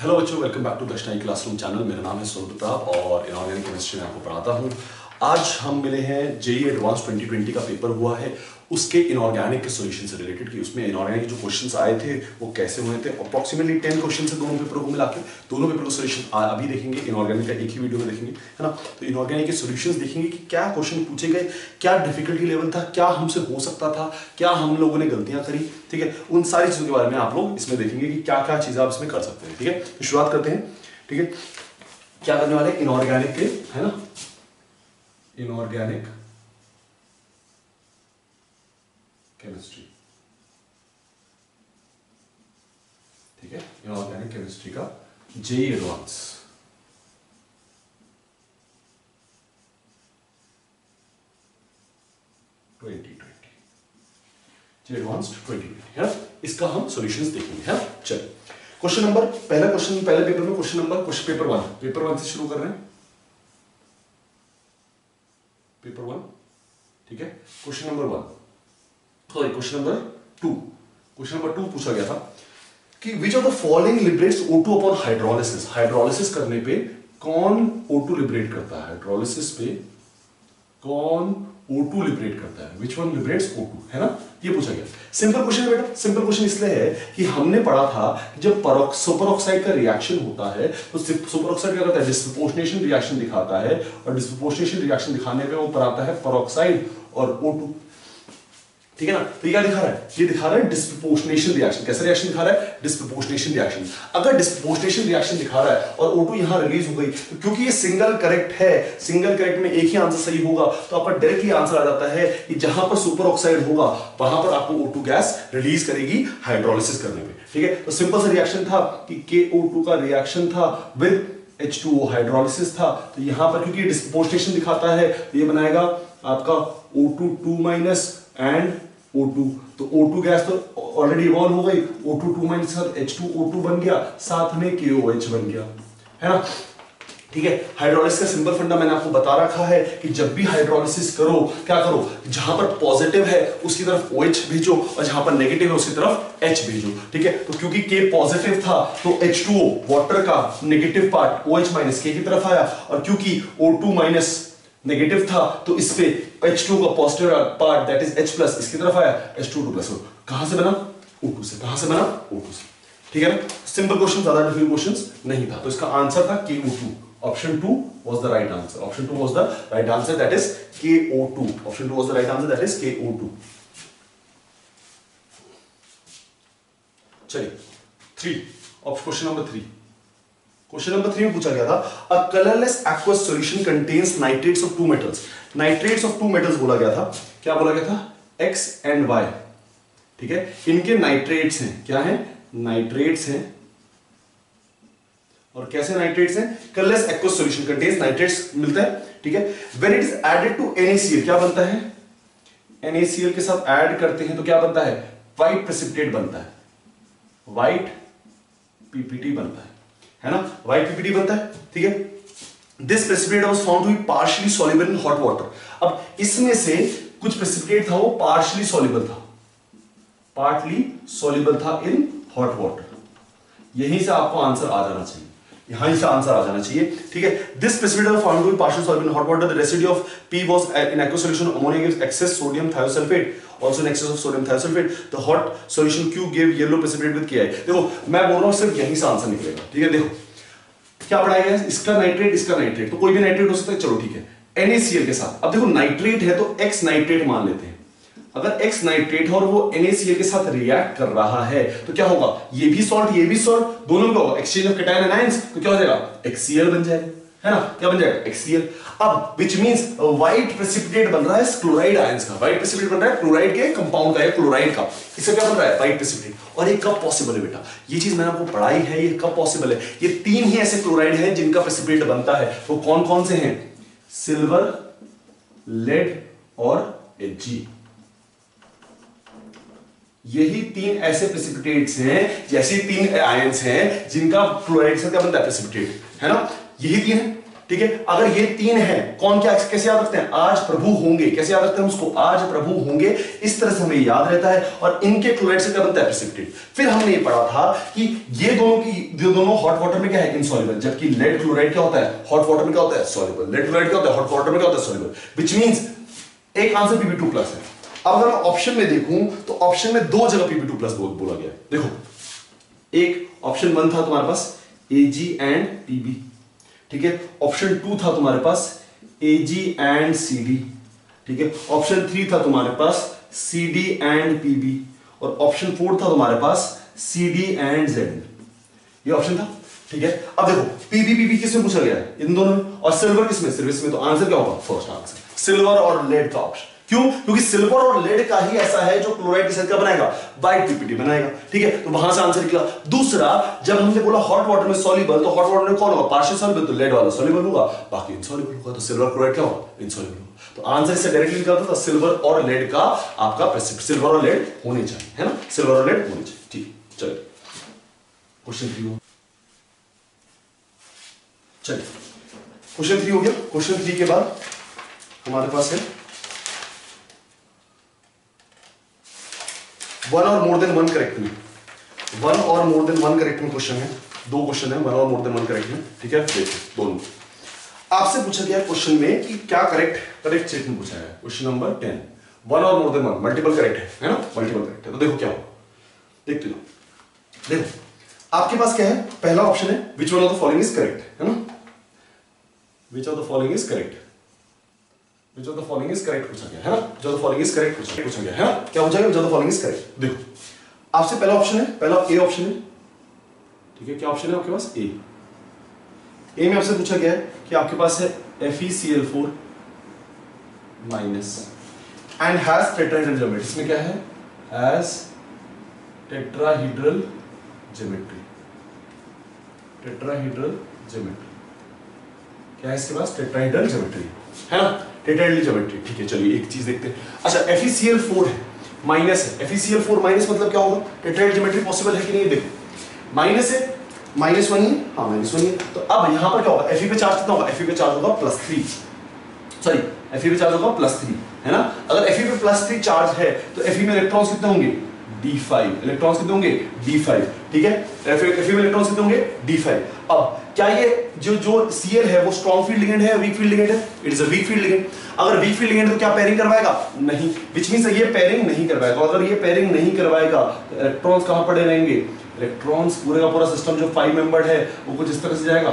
Hello बच्चों, welcome back to Darshanai classroom channel. मेरा नाम है सोनू प्रताप और इनऑर्गेनिक केमिस्ट्री में आपको पढ़ाता हूँ। आज हम मिले हैं जेईई एडवांस 2020 का पेपर हुआ है, उसके इनऑर्गेनिक के सॉल्यूशन से रिलेटेड कि उसमें इनऑर्गेनिक जो क्वेश्चंस आए थे वो कैसे हुए थे। अप्रॉक्सीमेटली 10 क्वेश्चन है दोनों पेपरों को मिला के। दोनों पेपर का सॉल्यूशन अभी देखेंगे, इनऑर्गेनिक का एक ही वीडियो में देखेंगे, है ना। तो इनऑर्गेनिक के सॉल्यूशंस देखेंगे कि क्या क्वेश्चन पूछे गए, क्या डिफिकल्टी लेवल था, क्या हमसे हो सकता था, क्या हम लोगों ने गलतियां करी, ठीक है। उन सारी चीजों के बारे में आप लोग इसमें देखेंगे कि क्या क्या चीजें आप इसमें कर सकते हैं, ठीक है। तो शुरुआत करते हैं, ठीक है। क्या करने वाले इनऑर्गेनिक के, है ना, इनऑर्गेनिक केमिस्ट्री, ठीक है। इनऑर्गेनिक केमिस्ट्री का जेईई एडवांस 2020, जेईई एडवांस 2020, है। इसका हम सॉल्यूशंस देखेंगे, है। चलिए, क्वेश्चन नंबर, पहला क्वेश्चन पहले पेपर में question number, question paper one से शुरू कर रहे हैं। पेपर वन, ठीक है। Question number one, sorry question number two, question number 2 पूछा गया था कि which of the following liberates O2 upon hydrolysis. Hydrolysis करने पे कौन O2 लिबरेट करता है, हाइड्रोलिसिस पे कौन O2 लिबरेट करता है, विच वन लिबरेट्स O2, है ना। ये पूछा गया। सिंपल क्वेश्चन है बेटा। सिंपल क्वेश्चन इसलिए है कि हमने पढ़ा था कि जब सुपर ऑक्साइड का रिएक्शन होता है तो सुपर ऑक्साइड क्या करता है, डिस्प्रोपोर्शनेशन रिएक्शन दिखाता है, और डिस्प्रोपोर्शनेशन रिएक्शन दिखाने पे वो पर आता है पेरोक्साइड और O2, ठीक है ना। तो ये क्या दिखा रहा है, ये दिखा रहा है डिस्प्रोपोर्शनेशन रिएक्शन। कैसा रिएक्शन दिखा रहा है, डिस्प्रोपोर्शनेशन रिएक्शन। अगर डिस्प्रोपोर्शनेशन रिएक्शन दिखा रहा है और O2 यहां रिलीज हो गई, तो क्योंकि ये सिंगल करेक्ट है, सिंगल करेक्ट में एक ही आंसर सही होगा, तो आपका डायरेक्टली आंसर आ जाता है कि जहां पर सुपर ऑक्साइड होगा वहां पर आपको O2 गैस रिलीज करेगी हाइड्रोलिसिस करने पे, ठीक है। तो सिंपल सा रिएक्शन था कि KO2 का रिएक्शन था विद H2O, हाइड्रोलिसिस था। तो यहां पर क्योंकि डिस्प्रोपोर्शनेशन दिखाता है तो ये बनाएगा आपका O2 2- एंड O2। तो O2 गैस तो ऑलरेडी इवॉल्व हो गई, O2 2- H2O2 बन गया, साथ में KOH बन गया, है ना, ठीक है। हाइड्रोलिसिस का सिंपल फंडा मैंने आपको बता रखा है कि जब भी हाइड्रोलिसिस करो, क्या करो, जहां पर पॉजिटिव है उसकी तरफ OH भेजो और जहां पर नेगेटिव है उसकी तरफ H भेजो, ठीक है। तो क्योंकि K पॉजिटिव था तो H2O वाटर का नेगेटिव पार्ट OH- K की तरफ आया, और क्योंकि O2- नेगेटिव था तो इस पे H2 का positive part that is H+ इसकी तरफ आया, H2 2+। कहां से बना, O2 से। कहां से बना, O2 से, ठीक है ना। सिंपल क्वेश्चन, ज्यादा डिफिकल्ट क्वेश्चंस नहीं था। तो इसका आंसर था KO2। Option 2 was the right answer. Option 2 was the right answer, that is KO2। Option 2 was the right answer, that is KO2। चलिए 3, क्वेश्चन नंबर 3। क्वेश्चन नंबर 3 में पूछा गया था a colourless aqueous solution contains nitrates of 2 metals. Nitrates of 2 metals बोला गया था। क्या बोला गया था, X एंड Y, ठीक है। इनके नाइट्रेट्स हैं, क्या है, नाइट्रेट्स हैं। और कैसे नाइट्रेट्स हैं, colourless aqueous solution contains nitrates मिलता है, ठीक है। When it is added to NaCl, क्या बनता है, NaCl के साथ ऐड करते हैं तो क्या बनता है, व्हाइट प्रेसिपिटेट बनता है, व्हाइट PPT बनता है ना, व्हाइट PPT बनता है, ठीक है। This precipitate was found to be partially soluble in hot water. अब इसमें से कुछ प्रेसिपिटेट था वो पार्शियली सॉल्युबल था, पार्टली सॉल्युबल था इन हॉट वाटर। यहीं से आपको आंसर आ जाना चाहिए, यहां से आंसर आ जाना चाहिए, ठीक है। This precipitate was found to be partially soluble in hot water. The residue of P was in aqueous solution ammonia gives excess sodium thiosulphate, also in excess of sodium thiosulfate. The hot solution Q gave yellow precipitate with Ki। देखो मैं बोल रहा हूं सिर्फ यहीं से answer निकलेगा, ठीक है। देखो क्या पढ़ाया गया, इसका नाइट्रेट, इसका नाइट्रेट, तो कोई भी नाइट्रेट हो सकता है, चलो ठीक है। NaCl के साथ, अब देखो नाइट्रेट है तो X नाइट्रेट मान लेते हैं। अगर X नाइट्रेट है और वो NaCl के साथ रिएक्ट कर रहा है तो क्या होगा, ये भी सॉल्ट ये भी सॉल्ट, दोनों में होगा एक्सचेंज ऑफ कैटायन आयंस, तो क्या हो जाएगा, HCl बन जाएगा, है ना, क्या बन जाएगा, HCl। अब विच मींस व्हाइट प्रेसिपिटेट बन रहा है क्लोराइड आयंस का, व्हाइट प्रेसिपिटेट बन रहा है क्लोराइड के कंपाउंड का या क्लोराइड का, इससे क्या बन रहा है, व्हाइट प्रेसिपिटेट। और ये कब पॉसिबल है बेटा, ये चीज मैंने आपको पढ़ाई है, ये कब पॉसिबल है, ये 3 ही ऐसे क्लोराइड हैं जिनका प्रेसिपिटेट बनता है। वो कौन कौन से हैं, सिल्वर, लेड और Hg। यही 3 ऐसे प्रेसिपिटेट्स हैं, जैसे 3 आयंस हैं जिनका क्लोराइड से क्या बनता है, प्रेसिपिटेट, है ना, यही 3 है। ठीक है। अगर ये तीन है, कौन क्या कैसे याद रखते हैं, आज प्रभु होंगे, कैसे याद रखते हैं उसको, आज प्रभु होंगे, इस तरह से हमें याद रहता है। और इनके क्लोराइड से क्या बनता है, प्रेसिपिटेट। फिर हमने ये पढ़ा था कि ये दोनों हॉट वाटर में क्या है, इनसॉल्युबल, जबकि लेड क्लोराइड क्या होता है, हॉट वाटर में क्या होता है, सॉल्युबल। लेड क्लोराइड क्या होता है, हॉट वाटर में क्या होता है, सॉल्युबल। व्हिच मींस एक आंसर Pb2+ है। अब अगर मैं ऑप्शन में देखूं तो ऑप्शन में दो जगह Pb2+ बोला गया है। देखो, एक ऑप्शन 1 था तुम्हारे पास Ag एंड Pb, ठीक है। ऑप्शन 2 था तुम्हारे पास Ag एंड Cd, ठीक है। ऑप्शन 3 था तुम्हारे पास Cd एंड Pb, और ऑप्शन 4 था तुम्हारे पास Cd एंड Zn। ये ऑप्शन था, ठीक है। अब देखो Pb किसमें पूछा गया है, इन दोनों में, और सिल्वर किसमें, सिल्वर इसमें। तो आंसर क्या होगा, फर्स्ट आंसर, सिल्वर और लेड का ऑप्शन। क्यों, क्योंकि सिल्वर और लेड का ही ऐसा है जो क्लोराइड के साथ क्या बनाएगा, बाइट पीपीटी बनाएगा, ठीक है। तो वहां से आंसर निकला। दूसरा, जब हमने बोला हॉट वाटर में सॉल्युबल, तो हॉट वाटर में कौन होगा, पार्शियल सॉल्युबल, तो लेड वाला सॉल्युबल होगा, बाकी इनसॉल्युबल होगा। तो सिल्वर क्लोराइड क्या होगा, इनसॉल्युबल होगा। तो आंसर इससे डायरेक्टली निकलता था सिल्वर और लेड का आपका प्रेसिपिटेट, सिल्वर और लेड होने चाहिए, है ना, सिल्वर और लेड होने चाहिए, ठीक। चलिए क्वेश्चन 3 चलिए क्वेश्चन 3 हो गया। क्वेश्चन 3 के बाद हमारे पास है वन और मोर देन वन करेक्ट में। वन और मोर देन वन करेक्ट में क्वेश्चन है, दो क्वेश्चन है, वन और मोर देन वन करेक्ट में, ठीक है। देखिए दोनों आपसे पूछा गया क्वेश्चन में कि क्या करेक्ट स्टेटमेंट पूछा है। क्वेश्चन नंबर 10, वन और more than one, multiple correct है ना, मल्टीपल करेक्ट है। तो देखो क्या हो, देखते हो, देखो आपके पास क्या है, पहला ऑप्शन है which one of the following is correct, है ना, which of the following is correct, which of the following is correct पूछा गया है ना, which of the following is correct पूछा गया है ना, क्या पूछा गया, which of the following is correct. देखो आपसे पहला ऑप्शन है, पहला ए ऑप्शन है, ठीक है। क्या ऑप्शन है आपके पास, ए में आपसे पूछा गया है कि आपके पास है FeCl4 minus and has tetrahedral geometry. इसमें क्या है, has tetrahedral geometry, tetrahedral geometry, क्या है इसके पास, टेट्राहेड्रल ज्योमेट्री, है ना, टेट्राहेड्रल ज्योमेट्री, ठीक है। चलिए एक चीज देखते हैं। अच्छा FeCl4 है, माइनस है, FeCl4 माइनस मतलब क्या होगा, टेट्राहेड्रल ज्योमेट्री पॉसिबल है कि नहीं, देखो माइनस है, -1 ही, हाँ -1 ही। तो अब यहां पर क्या होगा, Fe पे चार्ज कितना होगा, Fe पे चार्ज होगा +3, सॉरी Fe पे चार्ज होगा +3, है ना। अगर Fe पे +3 चार्ज है तो Fe में इलेक्ट्रॉन्स कितने होंगे, d5, इलेक्ट्रॉन्स कितने होंगे, d5, ठीक है। Fe में इलेक्ट्रॉन्स कितने होंगे, d5। अब क्या ये जो Cl है वो स्ट्रॉन्ग फील्ड लिगेंड है या वीक फील्ड लिगेंड है, it is a weak field ligand. अगर वीक फील्ड लिगेंड तो क्या पेयरिंग करवाएगा, नहीं, व्हिच मींस ये पेयरिंग नहीं करवाएगा। अगर ये पेयरिंग नहीं करवाएगा तो इलेक्ट्रॉन्स कहां पड़े रहेंगे, इलेक्ट्रॉन्स पूरे का पूरा सिस्टम जो 5 मेंबर्ड है वो कुछ इस तरह से जाएगा,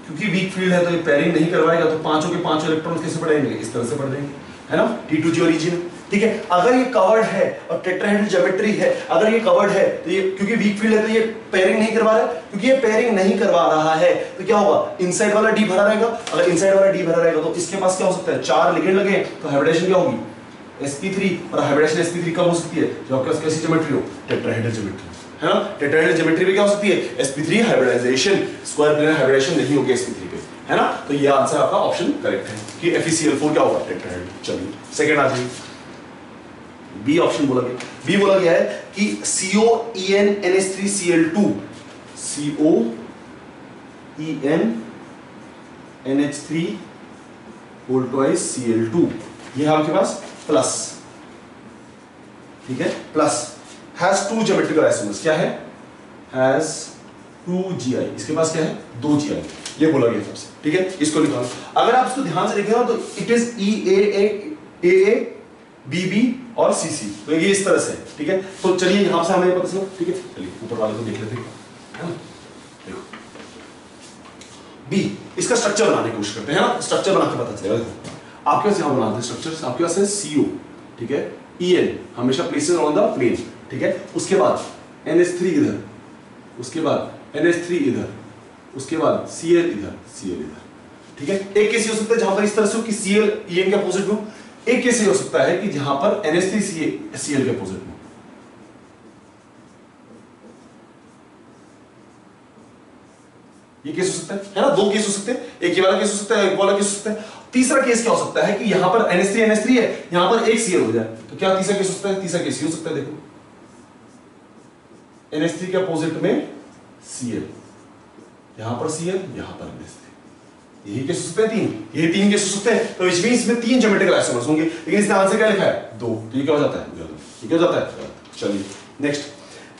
क्योंकि वीक फील्ड है तो ये पेयरिंग नहीं करवाएगा, तो पांचों के पांचों इलेक्ट्रॉन्स कैसे पड़ेंगे, इस तरह से पड़ जाएंगे, है ना, T2G ओरिजिन, ठीक है। अगर ये कवर्ड है और टेट्राहेड्रल ज्योमेट्री है, अगर ये कवर्ड है तो ये, क्योंकि वीक फील्ड है तो ये पेयरिंग नहीं करवा रहा है, क्योंकि ये पेयरिंग नहीं करवा रहा है तो क्या होगा, इनसाइड वाला D भरा रहेगा। अगर इनसाइड वाला D भरा रहेगा तो इसके पास क्या हो सकता है, 4 लिगेंड लगे तो हाइब्रिडेशन क्या होगी, sp3, और हाइब्रिडेशन sp3 कब हो सकती है, जब आपके पास कैसी ज्योमेट्री हो, टेट्राहेड्रल ज्योमेट्री, है ना। टेट्राहेड्रल ज्योमेट्री में क्या हो सकती है, sp3 hybridisation, square planar hybridisation नहीं होगी sp3 पे, है ना। तो ये आंसर आपका ऑप्शन करेक्ट है कि FeCl4 क्या होगा, टेट्राहेड्रल। चलिए सेकंड आ जाइए, बी ऑप्शन बोला गया, बी बोला गया है कि COEN NH3Cl2, COEN NH3 Cl2, ये है आपके पास प्लस, ठीक है, प्लस हैज 2 ज्योमेट्रिकल आइसोमर्स, क्या है, हैज 2 GI, इसके पास क्या है, 2 GI, ये बोला गया सबसे, ठीक है। इसको निकालो, अगर आप इसको ध्यान से देखें तो इट इज EAA BB और CC, तो ये इस तरह से, ठीक है। तो चलिए यहां से हमें पता चला, ठीक है। चलिए ऊपर वाले को देख लेते हैं, है ना। देखो बी, इसका स्ट्रक्चर बनाने की कोशिश करते हैं, है ना, स्ट्रक्चर बना के पता चलेगा। देखो आपके पास यहां बनाते हैं स्ट्रक्चर, आपके पास है CO, ठीक है, EN हमेशा प्लेसेस ऑन द प्लेन, ठीक है। उसके बाद NH3 इधर, उसके बाद NH3 इधर, उसके बाद Cl इधर, Cl इधर, ठीक है। एक केस हो सकता है जहां पर इस तरह से हो कि Cl EN के अपोजिट में, एक केस हो सकता है कि जहां पर NH3 Cl के अपोजिट में। ये केस हो सकता है ना, 2 केस हो सकते हैं, एक ये वाला केस हो सकता है, एक वाला केस हो सकता है। तीसरा केस क्या हो सकता है कि यहां पर NH3 है, यहां पर एक Cl हो जाए, तो क्या तीसरा केस हो सकता है, तीसरा केस हो सकता है, देखो NH3 के अपोजिट में Cl, यहां पर Cl, यहां पर NH3। यही केस हो सकते हैं तीन, ये तीन केस हो सकते हैं, तो विच मींस इसमें तीन ज्योमेट्रिकल आइसोमर्स होंगे, लेकिन इसने आंसर क्या लिखा है? दो। तो ये क्या हो जाता है? ये क्या हो जाता है? चलिए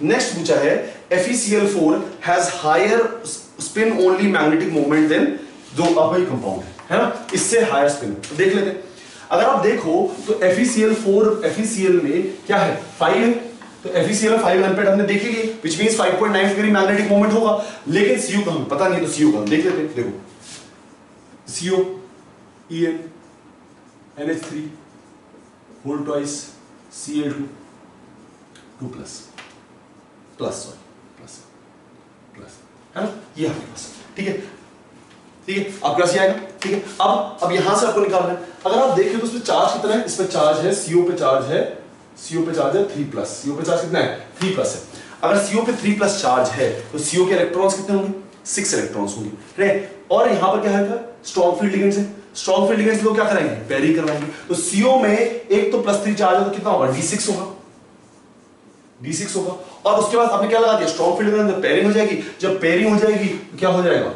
नेक्स्ट पूछा है FeCl4 has higher spin only magnetic moment than जो अब कंपाउंड है ना, इससे हायर स्पिन। तो देख लेते हैं, अगर आप देखो तो FeCl में क्या है? 5 है, तो FeCl 5 अनपेड हमने देख ली, which means 5.9 degree magnetic moment होगा, लेकिन Cu का हमें पता नहीं, तो Cu का देख लेते हैं। देखो CO En NH3 whole twice Cl2 2 plus है ना, ये आपके पास ठीक है, ठीक है, आपके पास ये आएगा। ठीक है, अब यहां से आपको निकालना है। अगर आप देखें तो इसमें चार्ज कितना है? इसमें चार्ज है, CO पे चार्ज है 3 प्लस। CO पे चार्ज कितना है? 3 प्लस है। अगर CO पे 3 प्लस चार्ज है तो CO के इलेक्ट्रॉन्स कितने होंगे? 6 इलेक्ट्रॉन्स होंगे, राइट। और यहां पर क्या है? स्ट्रॉन्ग फील्ड लिगेंड्स है। स्ट्रॉन्ग फील्ड लिगेंड्स लोग क्या करेंगे? पेयरिंग करवाएंगे। तो CO में एक तो +3 चार्ज है तो कितना होगा? D6 होगा, D6 होगा। और उसके बाद आपने क्या लगा दिया? स्ट्रॉन्ग फील्ड के अंदर पेयरिंग हो जाएगी। जब पेयरिंग हो जाएगी तो क्या हो जाएगा?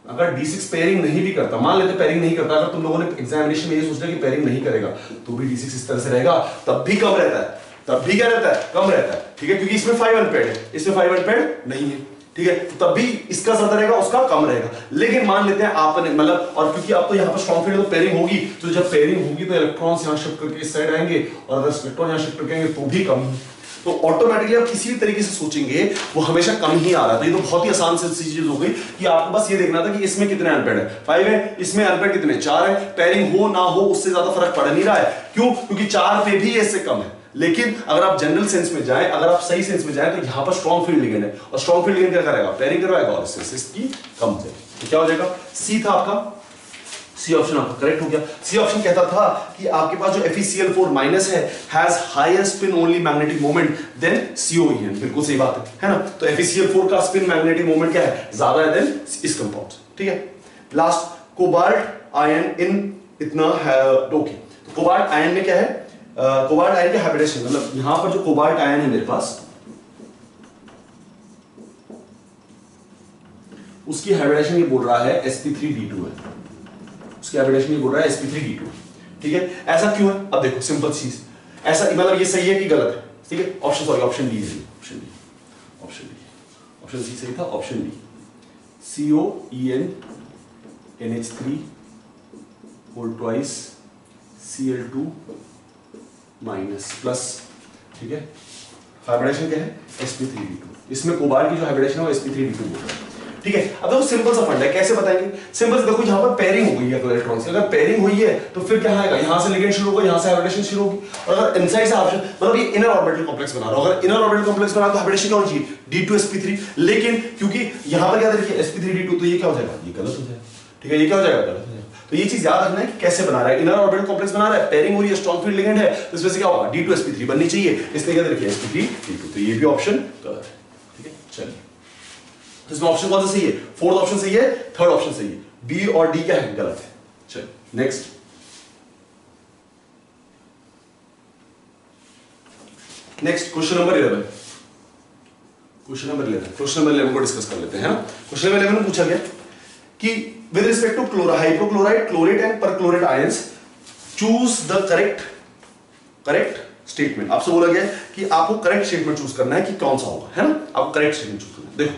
अगर D6 पेयरिंग नहीं भी करता, मान लेते पेयरिंग नहीं करता, अगर तुम लोगों ने एग्जामिनेशन में ये सोच लिया कि पेयरिंग नहीं करेगा, तो भी D6 इस तरह से रहेगा, तब भी कम रहता है, तब भी क्या रहता है? कम रहता है। ठीक है, क्योंकि इसमें 5 अनपेड है, इसमें 5 अनपेड नहीं है। ठीक है, तो तब भी इसका ज्यादा रहेगा, उसका कम रहेगा। लेकिन मान लेते हैं आपने मतलब, और क्योंकि अब तो यहाँ पर स्ट्रॉन्ग फील्ड तो पेयरिंग होगी, तो जब पेयरिंग होगी तो इलेक्ट्रॉन्स यहाँ शिफ्ट करके इस साइड आएंगे, और अगर इलेक्ट्रॉन यहाँ शिफ्ट करके आएंगे तो भी कम है। तो ऑटोमेटिकली आप किसी भी तरीके से सोचेंगे वो हमेशा कम ही आ रहा था। ये तो बहुत ही आसान सी चीज हो गई कि आपको बस ये देखना था कि इसमें कितने अनपेड है, 5 है, इसमें अनपेड कितने, 4 है। पेयरिंग हो ना हो उससे ज्यादा फर्क पड़ नहीं रहा है। क्यों? क्योंकि 4 पे भी इससे कम है। लेकिन अगर आप जनरल सेंस में जाएं, अगर आप सही सेंस में जाएं, तो यहां पर स्ट्रॉन्ग फील्ड लिगेंड है, और स्ट्रॉन्ग फील्ड लिगेंड क्या करेगा? पेयरिंग करवाएगा, और इसकी कम हो जाएगी। तो क्या हो जाएगा? सी था आपका, सी ऑप्शन आपका करेक्ट हो गया। सी ऑप्शन कहता था कि आपके पास जो FeCl4 माइनस है has higher spin only magnetic moment than COEN। बिल्कुल सही बात है ना। तो FeCl4 का स्पिन मैग्नेटिक मोमेंट क्या है? ज्यादा है देन इस कंपाउंड। ठीक है, लास्ट कोबाल्ट आयन इन इतना है। ओके, तो कोबाल्ट आयन में क्या है? कोबाल्ट आयन का हाइब्रिडेशन, मतलब यहां पर जो कोबाल्ट आयन है मेरे पास, उसकी हाइब्रिडेशन ये बोल रहा है sp3d2 है। उसकी हाइब्रिडेशन ये बोल रहा है sp3d2। ठीक है, ऐसा क्यों है? अब देखो सिंपल चीज, ऐसा मतलब ये सही है कि गलत है? ठीक है, ऑप्शन डी है, ऑप्शन सी सही था, option D COEN NH3 whole twice Cl2 minus plus. ठीक है, हाइब्रिडेशन क्या है? sp3d2। इसमें कोबाल्ट की जो हाइब्रिडेशन है वो sp3d2 बोल रहा है। ठीक है, अब देखो सिंपल सा फंड है, कैसे बताएंगे? सिंपल से देखो, यहां पर पेयरिंग हो गई है इलेक्ट्रॉन से, अगर पेयरिंग हुई है तो फिर क्या आएगा? यहां से लिगेंड शुरू होगा, यहां से हाइब्रिडेशन शुरू होगी। और अगर इनसाइड से ऑप्शन मतलब ये इनर ऑर्बिटल कॉम्प्लेक्स बना रहा हो, अगर इनर ऑर्बिटल कॉम्प्लेक्स बना तो हाइब्रिडेशन क्या होनी चाहिए? D2sp3। लेकिन क्योंकि यहां पर क्या देखिए sp3d2, तो ये क्या हो जाएगा? ये गलत हो जाएगा। ठीक है, ये क्या हो जाएगा? गलत हो जाएगा। तो ये चीज याद रखना है कि कैसे बना रहा है। इनर ऑर्बिटल कॉम्प्लेक्स बना रहा है, पेयरिंग हो रही है, स्ट्रॉन्ग फील्ड लिगेंड है, तो इसमें से क्या होगा? D2sp3 बननी चाहिए, इसलिए क्या देखिए sp3d2। तो ये भी ऑप्शन गलत है। ठीक है, चलिए, तो इसमें ऑप्शन कौन सा सही है? फोर्थ ऑप्शन सही है, थर्ड ऑप्शन सही है, बी और डी क्या है? गलत है। चलिए next, question number 11। Question number 11 को डिस्कस कर लेते हैं, है ना। क्वेश्चन नंबर 11 में पूछा गया कि with respect to hydrochloride, chlorate and perchlorate ions choose the correct statement. आपसे बोला गया कि आपको करेक्ट स्टेटमेंट चूज करना है कि कौन सा होगा, है ना। आपको करेक्ट स्टेटमेंट चूज करना है। देखो,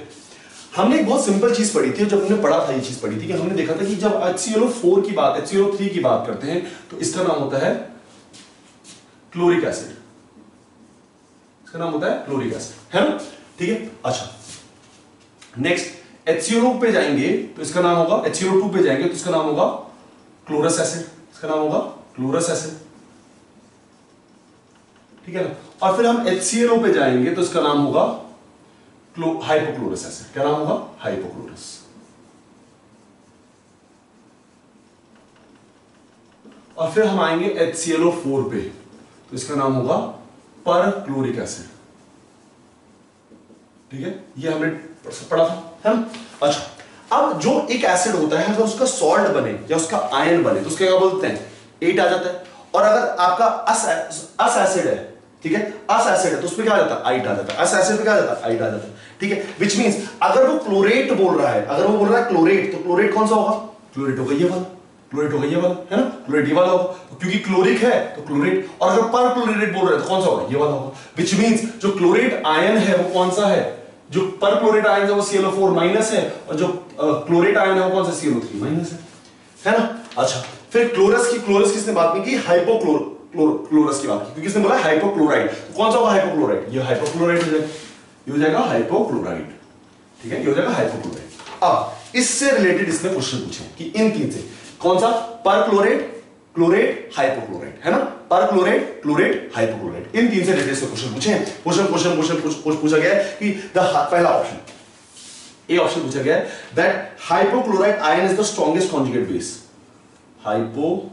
हमने एक बहुत सिंपल चीज पढ़ी थी, जब हमने पढ़ा था ये चीज पढ़ी थी कि हमने देखा था कि जब HClO4 की बात, HClO3 की बात करते हैं तो इसका नाम होता है क्लोरिक एसिड। इसका नाम होता है क्लोरिक एसिड, है ना। ठीक है, अच्छा नेक्स्ट HClO पे जाएंगे तो इसका नाम होगा, HClO2 पे जाएंगे तो इसका नाम होगा क्लोरस एसिड। इसका नाम होगा क्लोरस एसिड, ठीक है ना। और फिर हम HClO पे जाएंगे तो इसका नाम होगा हाइपोक्लोरस एसिड। क्या नाम होगा? हाइपोक्लोरस। और फिर हम आएंगे HClO4 पे तो इसका नाम होगा परक्लोरिक एसिड। ठीक है, ये हमने पढ़ा था, है ना। अच्छा, अब जो एक एसिड होता है अगर उसका सॉल्ट बने या उसका आयन बने तो उसके क्या बोलते हैं? 8 आ जाता है। और अगर आपका अस एसिड है ठीक है, अस एसिड है तो उसमें क्या आ जाता है, आइट आ जाता है, अस एसिड पे क्या आ जाता है, आइट आ जाता है, ठीक है। विच मींस अगर वो क्लोरेट बोल रहा है, अगर वो बोल रहा है क्लोरेट, तो क्लोरेट कौन सा होगा, क्लोरेट होगा ये वाला, क्लोरेट होगा ये वाला, है ना, क्लोरेट ये वाला होगा, तो क्योंकि क्लोरिक है तो क्लोरेट, और अगर पर क्लोरेट बोल रहा है तो कौन सा होगा, ये वाला होगा। विच मींस जो क्लोरेट आयन है वो कौन सा है, जो पर क्लोरेट आयन है वो ClO4 माइनस है, और जो क्लोरेट आयन है वो कौन सा, ClO3 माइनस है ना। अच्छा, फिर क्लोरस किसने बात नहीं की, क्लोरस की बात की, क्योंकि इसने बोला हाइपोक्लोराइड, तो कौन सा होगा हाइपोक्लोराइड, ये हाइपोक्लोराइड हो जाएगा, ये हो जाएगा हाइपोक्लोराइड, ठीक है, ये हो जाएगा हाइपोक्लोराइड। अब इससे रिलेटेड इसने क्वेश्चन पूछे कि इन तीन से कौन सा, पर क्लोरेट, क्लोरेट, हाइपोक्लोराइड, है ना, पर क्लोरेट, क्लोरेट, हाइपोक्लोराइड, इन तीन से रिलेटेड क्वेश्चन पूछे हैं। पूछा गया है कि पहला ऑप्शन, ए ऑप्शन पूछा गया है that hypochloride ion is the strongest conjugate base, hypochloride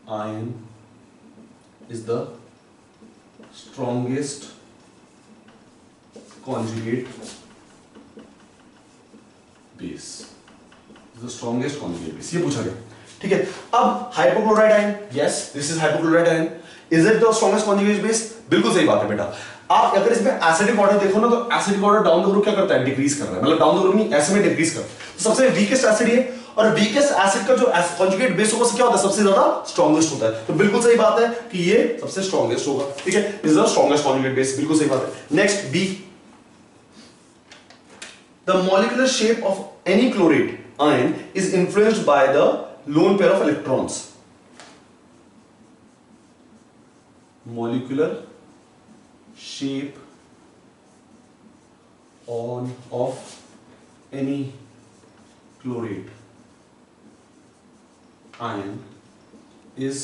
ion is the strongest conjugate base, the strongest conjugate base, ये पूछा गया, ठीक है। अब hypochloride ion, yes this is hypochloride ion, is it the strongest conjugate base, बिल्कुल सही बात है बेटा। आप अगर इसमें एसिडिक ऑर्डर देखो ना, तो acidic order down the group क्या करता है, डिक्रीज कर रहा है, मतलब डाउन द ग्रुप नहीं, ऐसे में डिक्रीज कर रहा है, तो सबसे वीकेस्ट एसिड है, और वीकेस्ट एसिड का जो कॉन्जुगेट बेस होगा क्या होता है, सबसे ज्यादा स्ट्रॉन्गेस्ट होता है, तो बिल्कुल सही बात है कि ये सबसे स्ट्रॉन्गेस्ट होगा, ठीक है, is the strongest conjugate base, बिल्कुल सही बात है। Next B, the molecular shape of any chlorate ion is influenced by the lone pair of electrons, molecular shape of any chlorate ion is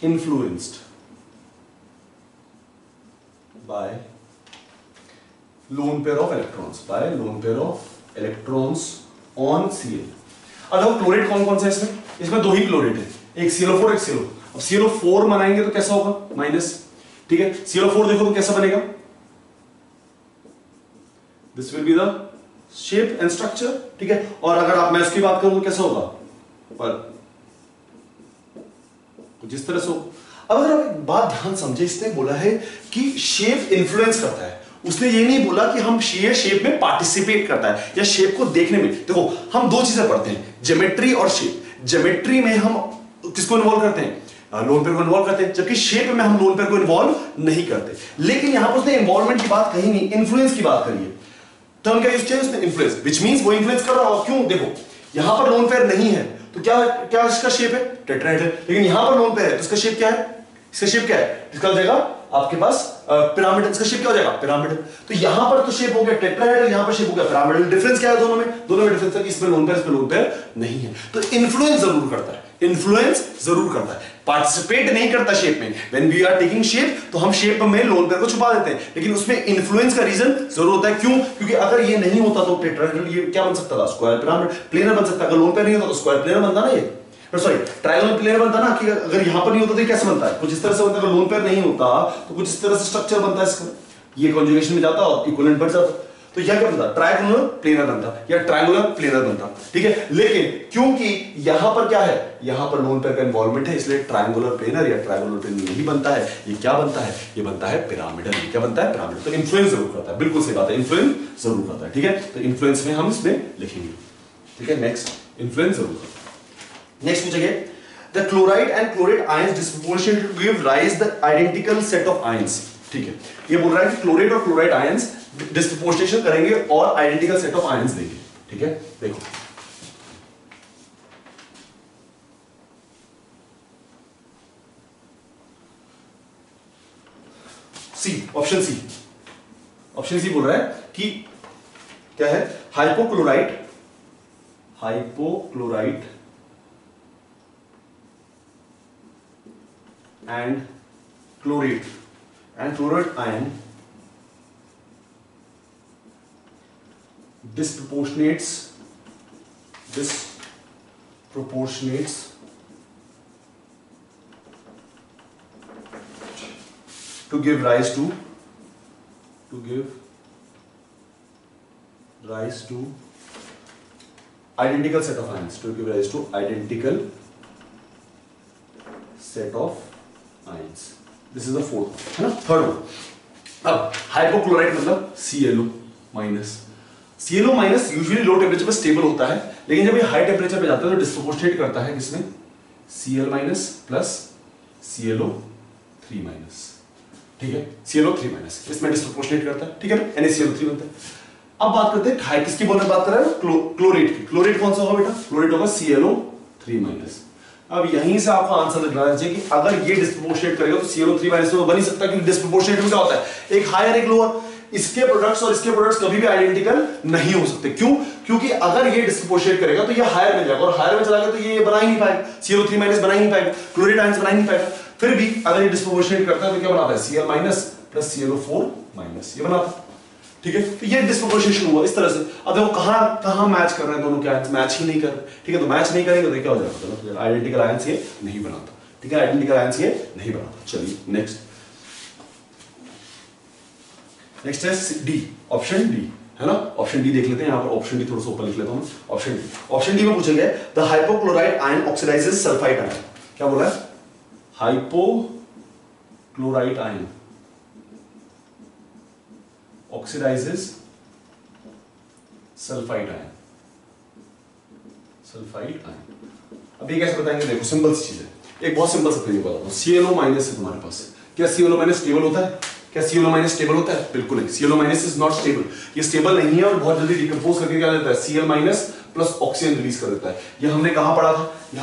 influenced by lone pair of electrons, on Cl। अब देखो chlorate कौन कौन सा है इसमें दो ही chlorate है, एक ClO4 एक ClO। अब ClO4 बनाएंगे तो कैसा होगा, माइनस, ठीक है, ClO4 देखो तो कैसा बनेगा, this will be the shape and structure, ठीक है, और अगर आप मैं उसकी बात करूं तो कैसा होगा, पर कुछ इस तरह से। अब अगर आप एक बात ध्यान समझे, इसने बोला है कि शेप इन्फ्लुएंस करता है, उसने ये नहीं बोला कि हम शेप में पार्टिसिपेट करता है या शेप को देखने में। देखो हम दो चीजें पढ़ते हैं, ज्योमेट्री और शेप। ज्योमेट्री में हम किसको इन्वॉल्व करते हैं, लोन पेयर को इन्वॉल्व करते हैं, जबकि शेप में हम लोन पेयर को इन्वॉल्व नहीं करते। लेकिन यहां पर उसने इन्वॉल्वमेंट की बात कही नहीं, इन्फ्लुएंस की बात करी है। टर्म क्या यूज किया उसने, इन्फ्लुएंस, व्हिच मींस वो इन्फ्लुएंस कर रहा होगा। क्यों, देखो यहां पर लोन पेयर नहीं है तो क्या क्या इसका शेप है, टेट्राहेड्रल, लेकिन यहां पर लोन पेयर है तो इसका शेप क्या है, इसका शेप क्या है, इसका हो जाएगा आपके पास पिरामिड, इसका शेप क्या हो जाएगा, पिरामिड। तो यहां पर तो शेप हो गया टेट्राहेड्रल, यहां पर शेप हो गया पिरामिडल। डिफरेंस क्या है दोनों में, दोनों में डिफरेंस है कि इसमें लोन पेयर, इसमें लोन पेयर नहीं है। तो इन्फ्लुएंस जरूर करता है, इन्फ्लुएंस जरूर करता है, पार्टिसिपेट नहीं करता शेप में। When we are taking shape तो हम शेप में लोन पेयर को छुपा देते हैं, लेकिन उसमें इन्फ्लुएंस का रीजन जरूर होता है। क्यों, क्योंकि अगर ये नहीं होता तो टेट्राहेड्रल ये क्या बन सकता था, स्क्वायर पिरामिड, प्लेनर बन सकता। अगर लोन पेयर नहीं होता तो स्क्वायर प्लेनर बनता ना, ये सॉरी ट्रायंगल प्लेनर बनता ना, कि अगर यहां पर नहीं होता तो कैसे बनता है, कुछ इस तरह से बनता है। अगर लोन पेयर नहीं होता तो कुछ इस तरह से स्ट्रक्चर बनता है इसका, ये कॉन्जुगेशन में जाता और इक्विवेलेंट बढ़ जाता, तो यह क्या बनता, ट्रायंगुलर प्लेनर बनता या ट्रायंगुलर प्लेनर बनता, ठीक है। लेकिन क्योंकि यहां पर क्या है, यहां पर लोन पेयर का इन्वॉल्वमेंट है, इसलिए ट्रायंगुलर प्लेनर या ट्रायंगुलर प्लेनर नहीं बनता है। ये क्या बनता है, ये बनता है पिरामिडल। क्या बनता है, पिरामिडल। तो इन्फ्लुएंस जरूर करता है, बिल्कुल सही बात है, इन्फ्लुएंस जरूर करता है, ठीक है। तो इन्फ्लुएंस में हम इसमें लिखेंगे, ठीक है। नेक्स्ट, इन्फ्लुएंस जरूर करता है। नेक्स्ट पूछेंगे, the chloride and chlorate ions disproportionately give rise the identical set of ions, ठीक है। ये बोल रहा है कि क्लोरेट और क्लोराइड आयंस डिस्प्रोपोर्शनेशन करेंगे और आइडेंटिकल सेट ऑफ आयंस देंगे, ठीक है। देखो सी, ऑप्शन सी, ऑप्शन सी बोल रहा है कि क्या है, hypochloride, hypochloride and chlorate and chloride ion disproportionates to give rise to identical set of ions, to give rise to identical set of ions. This is the fourth, है ना, third one. अब hypochlorite मतलब ClO minus. ClO minus usually low temperature पे stable होता है, लेकिन जब ये हाई टेम्परेचर पे जाता है तो डिस्प्रोपोर्शनेट करता है किसमें, Cl minus plus ClO3 minus, ठीक है, ClO3 माइनस इसमें डिस्प्रोपोर्शनेट करता है, ठीक है ना, NaClO3 बनता है। अब बात करते हैं हाई किसकी बोलने बात कर रहे हैं, क्लोरेट की। क्लोरेट कौन सा होगा बेटा, क्लोरेट होगा ClO3 माइनस। अब यहीं से आपको आंसर लगाना चाहिए कि अगर ये डिस्प्रोपोर्शनेट करेगा तो ClO3 माइनस तो बन ही सकता है, क्योंकि डिस्प्रोपोर्शनेट में क्या होता है, एक हायर एक लोअर। इसके प्रोडक्ट्स और इसके प्रोडक्ट्स कभी भी आइडेंटिकल नहीं हो सकते। क्यों, क्योंकि अगर ये डिस्प्रोपोर्शनेट करेगा तो ये हायर में जाएगा, और हायर में चला गया तो ये बना ही नहीं पाएगा, ClO3 माइनस बना ही नहीं पाएगा, क्लोरेट आयंस बना ही नहीं पाएगा। फिर भी अगर ये डिस्प्रोपोर्शनेट करता है तो क्या बनाता है, Cl minus plus ClO4 minus, ये बनाता है, ठीक है। तो ये डिस्प्रोपोर्शनेशन हुआ इस तरह से। अब देखो कहां मैच कर रहे हैं दोनों, क्या मैच ही नहीं कर रहे, ठीक है। तो मैच नहीं करेंगे तो क्या हो जाएगा, आइडेंटिकल आयंस ये नहीं बनाता, ठीक है, आइडेंटिकल आयंस ये नहीं बनाता। चलिए नेक्स्ट है डी, ऑप्शन डी, है ना। ऑप्शन डी देख लेते हैं, यहां पर ऑप्शन डी थोड़ा सा ऊपर लिख लेता हूं। ऑप्शन डी में पूछा गया the hypochlorite ion oxidises sulphide ion. क्या बोला है, hypochlorite ion oxidises sulphide ion. अब ये कैसे बताएंगे, देखो सिंपल सी चीज है, एक बहुत सिंपल सा तरीका बताता हूं। ClO माइनस है तुम्हारे पास, क्या ClO माइनस स्टेबल होता है, क्या ClO माइनस स्टेबल होता है, बिल्कुल नहीं। ClO minus is not stable, ये स्टेबल नहीं है और बहुत जल्दी डिकम्पोज करके क्या देता है, Cl minus plus oxygen release कर देता है। ये हमने कहां पढ़ा था, ये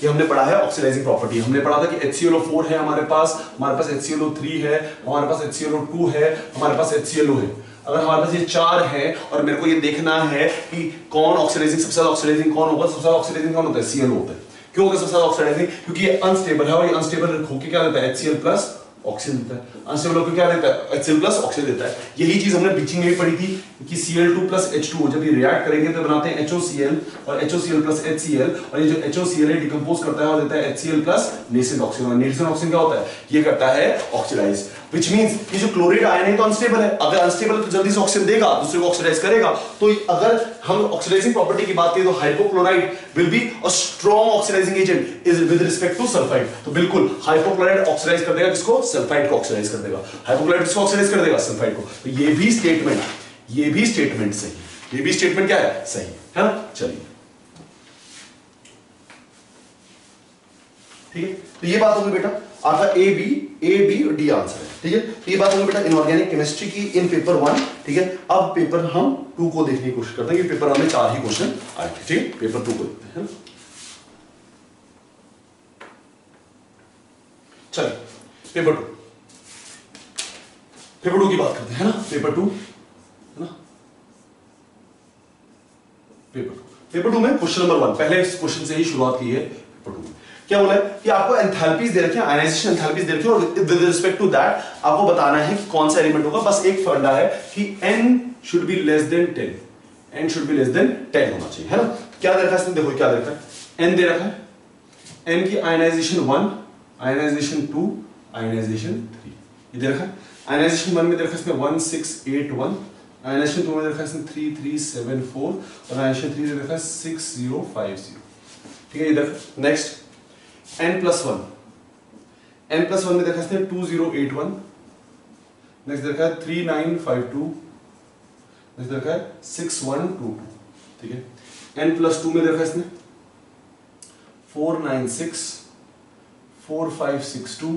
हमने पढ़ा है ऑक्सीडाइजिंग प्रॉपर्टी। हमने पढ़ा था कि HClO4 है हमारे पास HClO3 है, हमारे पास HClO2 है, हमारे पास HClO है। अगर हमारे पास ये चार है और मेरे को ये देखना है कि कौन ऑक्सीडाइजिंग, सबसे ज्यादा ऑक्सीडाइजिंग कौन होगा, सबसे ज्यादा ऑक्सीडाइजिंग कौन होता है, ClO होता है। क्यों होगा सबसे ज्यादा ऑक्सीडाइजिंग, क्योंकि ये अनस्टेबल है और ये अनस्टेबल होकर क्या देता है, HCl प्लस ऑक्सीजन देता है। अनस्टेबल होकर क्या देता है, HCl प्लस ऑक्सीजन देता है। यही चीज हमने ब्लीचिंग में भी पढ़ी थी कि Cl2 प्लस H2 जब ये रिएक्ट करेंगे तो बनाते हैं HOCl और HOCl प्लस HCl, और ये जो HOCl है डिकम्पोज करता है और देता है HCl प्लस नेसेंट ऑक्सीजन। और नेसेंट ऑक्सीजन क्या होता है, ये करता है ऑक्सीडाइज, व्हिच मींस ये जो क्लोराइड आयन है तो अनस्टेबल है। अगर अनस्टेबल है तो जल्दी से ऑक्सीजन देगा, दूसरे को ऑक्सीडाइज करेगा। तो अगर हम ऑक्सीडाइजिंग प्रॉपर्टी की बात करें तो hypochlorite will be a strong oxidising agent is with respect to sulphide. तो बिल्कुल हाइपोक्लोराइट ऑक्सीडाइज कर देगा किसको, सल्फाइड को ऑक्सीडाइज कर देगा। हाइपोक्लोराइट किसको ऑक्सीडाइज कर देगा, सल्फाइड को। तो ये भी स्टेटमेंट सही, ये भी स्टेटमेंट क्या है, सही है ना। चलिए ठीक है, तो ये बात होगी बेटा आपका ए बी और डी आंसर है, ठीक है। तो ये बात होगी बेटा इनऑर्गेनिक केमिस्ट्री की इन पेपर 1, ठीक है। अब पेपर हम 2 को देखने की कोशिश करते हैं कि पेपर 1 में 4 ही क्वेश्चन आए थे, ठीक है। पेपर 2 को देखते हैं। चलिए पेपर 2 की बात करते हैं ना। पेपर 2 है ना, पेपर 2 में क्वेश्चन नंबर 1, पहले इस क्वेश्चन से ही शुरुआत की है। पेपर 2 में क्या बोला है कि आपको एंथैल्पीज दे रखे हैं, आयनाइजेशन एंथैल्पीज दे रखे हैं, और विद रिस्पेक्ट टू दैट आपको बताना है कि कौन सा एलिमेंट होगा। बस एक फंडा है कि n should be less than 10, n should be less than 10 होना चाहिए, है ना। क्या दे रखा है इसमें, देखो क्या दे रखा है, n दे रखा है, n की आयनाइजेशन 1, आयनाइजेशन 2, आयनाइजेशन 3, ये दे रखा है। आयनाइजेशन 1 में दे रखा है इसमें 1681, आयनाइजेशन 2 में दे रखा है इसमें 3374, और आयनाइजेशन 3 में दे रखा है 6050, ठीक है। इधर नेक्स्ट n+1, n+1 में देखा इसने 2081, नेक्स्ट देखा है 3952, नेक्स्ट देखा है 6122, ठीक है। n+2 में देखा इसने 496, 4562,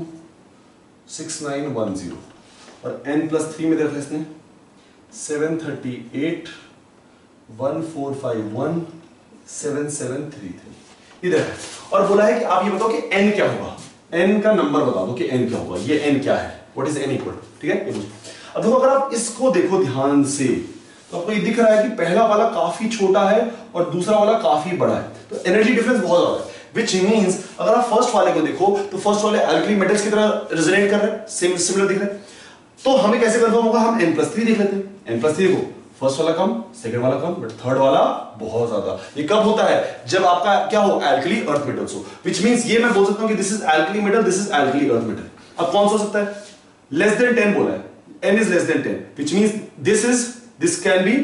6910, और n+3 में देखा इसने 738, 1451, 7733, इधर है। और बोला है कि आप ये बताओ कि n क्या होगा, n का नंबर बता दो कि n क्या होगा, ये n क्या है, व्हाट इज n इक्वल, ठीक है। अब देखो अगर आप इसको देखो ध्यान से तो आपको ये दिख रहा है कि पहला वाला काफी छोटा है और दूसरा वाला काफी बड़ा है, तो एनर्जी डिफरेंस बहुत ज्यादा है। Which means अगर आप फर्स्ट वाले को देखो तो फर्स्ट वाले एल्कली मेटल्स की तरह रेजोनेट कर रहे हैं, सिमिलर दिख रहे हैं। तो हमें कैसे कंफर्म होगा, हम n+3 देख लेते हैं। n+3 देखो, फर्स्ट वाला कम, सेकंड वाला कम, बट थर्ड वाला बहुत ज्यादा। ये कब होता है, जब आपका क्या हो, एल्कली अर्थ मेटल्स हो। Which means ये मैं बोल सकता हूं कि this is alkali metal, this is alkali earth metal. अब कौन सा हो सकता है, लेस देन 10 बोला है, n is less than 10, which means this can be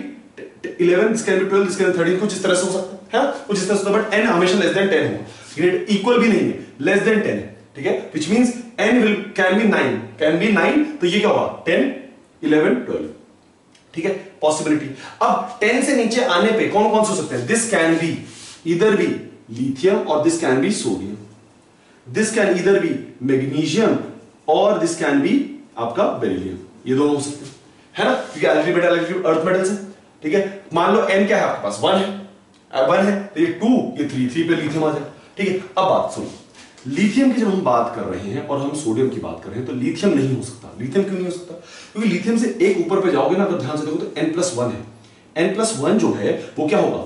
11, this can be 12, this can be 13, कुछ इस तरह से हो सकता है, कुछ इस तरह से, बट n हमेशा लेस देन 10 होगा। ग्रेड इक्वल भी नहीं है, लेस देन 10 है, ठीक है। Which means n will can be 9, तो ये क्या होगा 10, 11, 12, ठीक है, पॉसिबिलिटी। अब 10 से नीचे आने पे कौन कौन से हो सकते हैं? दिस कैन बी इधर भी लिथियम और this can be sodium, this can इधर बी मैग्नीशियम और दिस कैन बी आपका बेरिलियम, ये दोनों हो सकते हैं, है ना, क्योंकि एलिमेंट मेटल अर्थ मेटल्स है, ठीक है। मान लो n क्या है आपके पास 1 है, 1 है तो ये 2, ये 3 पे लिथियम आ जाए, ठीक है। अब बात सुनो, लिथियम की जब हम बात कर रहे हैं और हम सोडियम की बात कर रहे हैं तो लिथियम नहीं हो सकता। लिथियम क्यों नहीं हो सकता? क्योंकि लिथियम से एक ऊपर पे जाओगे ना, तो ध्यान से देखो तो n+1 है, n+1 जो है वो क्या होगा?